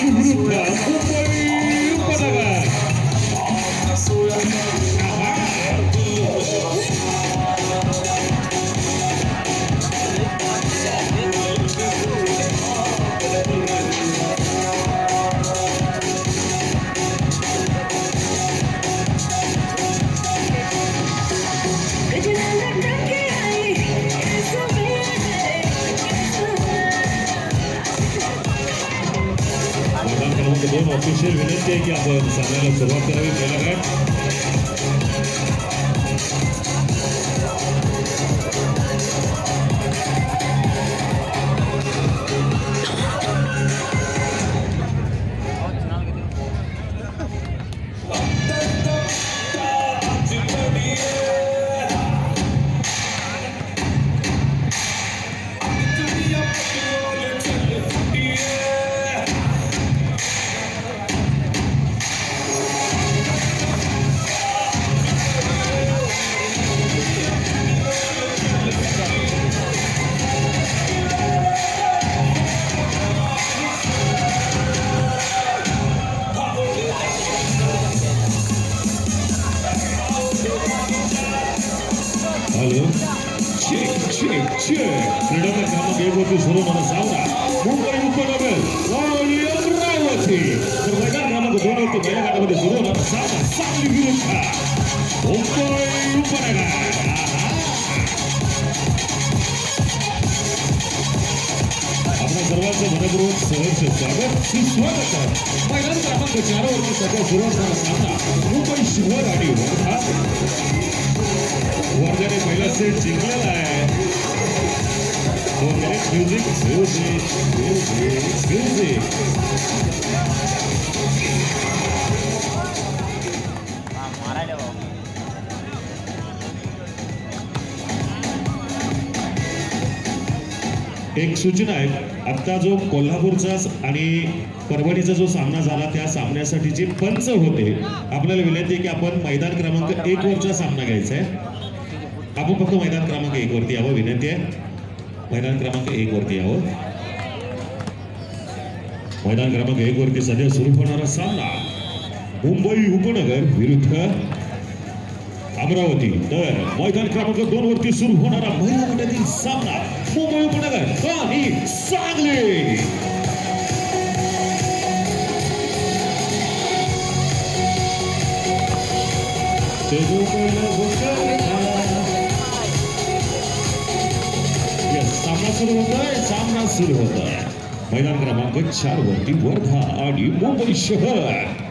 आणि विरुद्ध मुंबई उपनगर दोन ऑफिशियल विनंती आहे की आपण सामन्याला सुरुवात करावी. पहिला गट क्रीडा क्रमांक 1 वरती सुरू होणारा सामना मुंबई उपनगर आणि अमरावती. तर मैदान क्रमांक 2 वरती पहिल्या गटामध्ये सुरू होणारा सामना सांगली विरुद्ध मुंबई उपनगर. आपल्या सर्वांचं मनपूर्वक सहर्ष स्वागत सुस्वागत आहे. मैदान क्रमांक 4 वरती सध्या सुरू असणारा सामना मुंबई शहर आणि वर्धा. वर्ध्याने पहिला सेट जिंकलेला आहे. म्युझिक एक सूचना आहे. आता जो कोल्हापूरचा आणि परभणीचा जो सामना झाला त्या सामन्यासाठी जे पंच होते आपल्याला विनंती आहे की आपण मैदान क्रमांक 1 वरचा सामना घ्यायचा आहे. आपण फक्त मैदान क्रमांक 1 वरती यावं विनंती आहे. मैदान क्रमांक 1 वरती यावं. मैदान क्रमांक 1 वरती सध्या सुरू होणारा सामना मुंबई उपनगर विरुद्ध अमरावती. तर मैदान क्रमांक 2 वरती सुरू होणारा महिला गटातील सामना मुंबई उपनगर आणि सांगली. सामना सुरू होतोय. मैदान क्रमांक 4 वरती वर्धा आणि मुंबई शहर.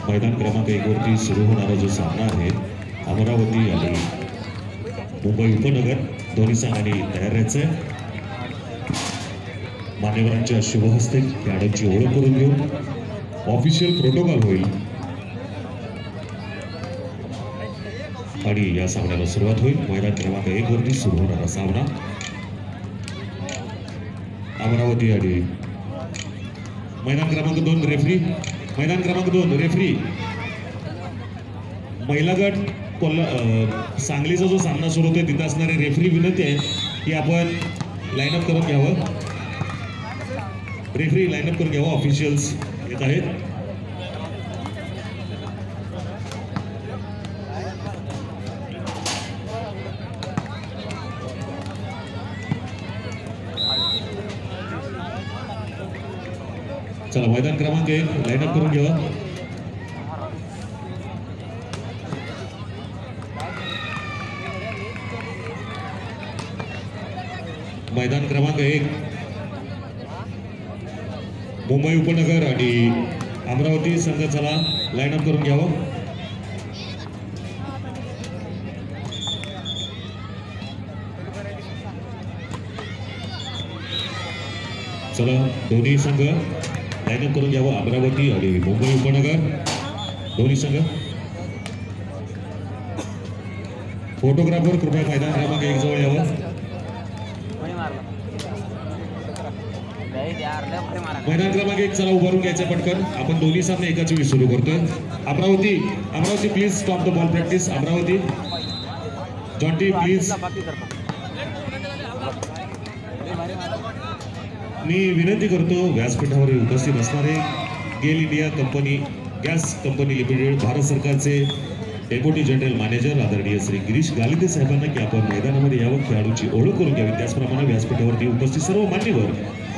मैदान क्रमांक 1 वरती सुरू होणारा जो सामना आहे अमरावती आणि मुंबई उपनगर दोन्ही संघांनी तयार राहायचंय. मान्यवरांच्या शुभ हस्ते खेळाडूंची ओळख करून घेऊ. ऑफिशियल प्रोटोकॉल होईल आणि या सामन्याला सुरुवात होईल. मैदान क्रमांक 1 वरती सुरू होणारा सामना अमरावती आणि मैदान क्रमांक 2 रेफरी. मैदान क्रमांक 2 रेफरी महिला गट सांगलीचा जो सामना सुरू होतोय तिथं असणारे रेफरी विनंती आहे की आपण लाईनअप करून घ्यावं. रेफरी लाईनअप करून घ्यावं. ऑफिशियल्स येत आहेत. चला मैदान क्रमांक 1 लाईनअप करून घ्यावा. मैदान क्रमांक 1 मुंबई उपनगर आणि अमरावती संघ चला लाईनअप करून घ्यावं. चला दोन्ही संघ लाईनअप करून घ्यावं. अमरावती आणि मुंबई उपनगर दोन्ही संघ. फोटोग्राफर कृपया मैदान क्रमांक 1 जवळ यावं. मैदान क्रमांक 1 चला उभारून घ्यायचं पटकन. आपण दोन्ही सामने एकाच वेळी सुरू करतोय. Amravati please stop the ball practice. Amravati Jonty please. मी विनंती करतो व्यासपीठावर उपस्थित असणारे GAIL India company gas company limited Bharat सरकारचे डेप्युटी जनरल मॅनेजर आदरणीय श्री गिरीश गालिते साहेबांना की आपण मैदानामध्ये यावं, खेळाडूची ओळख करून घ्यावी. त्याचप्रमाणे व्यासपीठावरती उपस्थित सर्व मान्यवर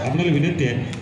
आपल्याला विनंती आहे